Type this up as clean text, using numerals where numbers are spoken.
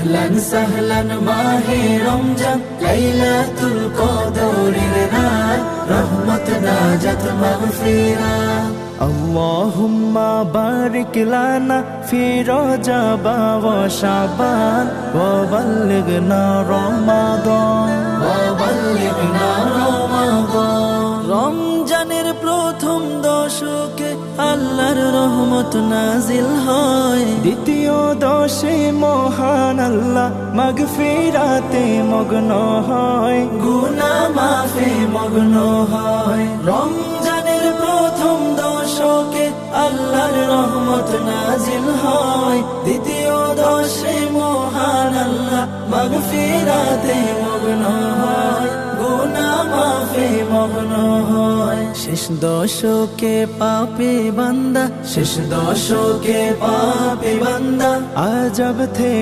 আহলান সাহলান মাহে রমজান, লাইলাতুল কদরের রাত, রহমত নাজাত মাগফিরাত। আল্লাহুম্মা বারিক লানা ফি রজব ওয়া শাবান ওয়া বাল্লিগনা রমাদান। রমজানের প্রথম দশকে আল্লাহর রহমত নাজিল হয়, দ্বিতীয় দশে মহান আল্লাহ মাগফিরাতে মগ্ন হয়, গুনাহ মাফে মগ্ন হয়। রমজানের প্রথম দশকে আল্লাহর রহমত নাজিল হয়, দ্বিতীয় দশে মহান আল্লাহ মাগফিরাতে মগ্ন হয়, গুনাহ মাফে মগ্ন হয়। শেষ দশকে পাপে বান্দা, শেষ দশকে পাপী বান্দা আজব থেকে